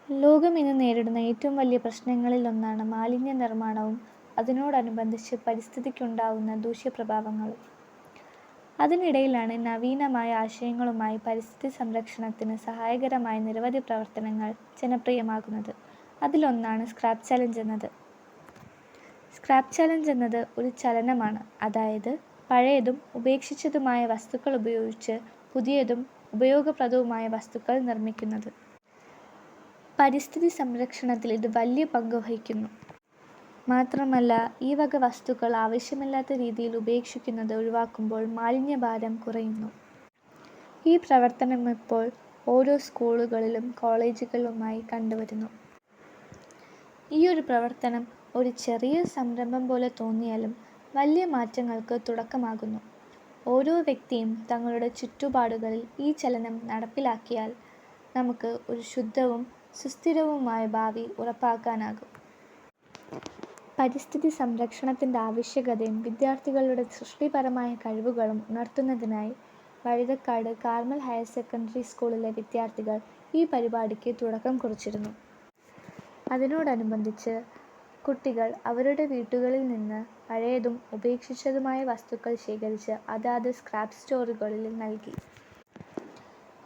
ലോകം ഇന്ന് നേരിടുന്ന ഏറ്റവും വലിയ പ്രശ്നങ്ങളിലൊന്നാണ് മാലിന്യ നിർമ്മാണവും അതിനോടനുബന്ധിച്ച് പരിസ്ഥിതിക്കുണ്ടാവുന്ന ദൂഷ്യപ്രഭാവങ്ങളും. അതിനിടയിലാണ് നവീനമായ ആശയങ്ങളുമായി പരിസ്ഥിതി സംരക്ഷണത്തിന് സഹായകരമായ നിരവധി പ്രവർത്തനങ്ങൾ ജനപ്രിയമാകുന്നത്. അതിലൊന്നാണ് സ്ക്രാപ്പ് ചലഞ്ച് എന്നത്. സ്ക്രാപ്പ് ചലഞ്ച് എന്നത് ഒരു ചലനമാണ്. അതായത് പഴയതും ഉപേക്ഷിച്ചതുമായ വസ്തുക്കൾ ഉപയോഗിച്ച് പുതിയതും ഉപയോഗപ്രദവുമായ വസ്തുക്കൾ നിർമ്മിക്കുന്നത്. പരിസ്ഥിതി സംരക്ഷണത്തിൽ ഇത് വലിയ പങ്ക് വഹിക്കുന്നു. മാത്രമല്ല, ഈ വക വസ്തുക്കൾ ആവശ്യമില്ലാത്ത രീതിയിൽ ഉപേക്ഷിക്കുന്നത് ഒഴിവാക്കുമ്പോൾ മാലിന്യഭാരം കുറയുന്നു. ഈ പ്രവർത്തനമിപ്പോൾ ഓരോ സ്കൂളുകളിലും കോളേജുകളിലുമായി കണ്ടുവരുന്നു. ഈയൊരു പ്രവർത്തനം ഒരു ചെറിയ സംരംഭം പോലെ തോന്നിയാലും വലിയ മാറ്റങ്ങൾക്ക് തുടക്കമാകുന്നു. ഓരോ വ്യക്തിയും തങ്ങളുടെ ചുറ്റുപാടുകളിൽ ഈ ചലനം നടപ്പിലാക്കിയാൽ നമുക്ക് ഒരു ശുദ്ധവും സുസ്ഥിരവുമായ ഭാവി ഉറപ്പാക്കാനാകും. പരിസ്ഥിതി സംരക്ഷണത്തിൻ്റെ ആവശ്യകതയും വിദ്യാർത്ഥികളുടെ സൃഷ്ടിപരമായ കഴിവുകളും ഉണർത്തുന്നതിനായി വഴുതക്കാട് കാർമൽ ഹയർ സെക്കൻഡറി സ്കൂളിലെ വിദ്യാർത്ഥികൾ ഈ പരിപാടിക്ക് തുടക്കം കുറിച്ചിരുന്നു. അതിനോടനുബന്ധിച്ച് കുട്ടികൾ അവരുടെ വീടുകളിൽ നിന്ന് പഴയതും ഉപേക്ഷിച്ചതുമായ വസ്തുക്കൾ ശേഖരിച്ച് അതാത് സ്ക്രാപ്പ് സ്റ്റോറുകളിൽ നൽകി.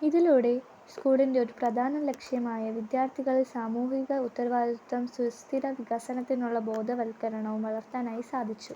ഇതിലൂടെ സ്കൂളിൻ്റെ ഒരു പ്രധാന ലക്ഷ്യമായ വിദ്യാർത്ഥികളിൽ സാമൂഹിക ഉത്തരവാദിത്വവും സുസ്ഥിര വികസനത്തിനുള്ള ബോധവൽക്കരണവും വളർത്താനായി സാധിച്ചു.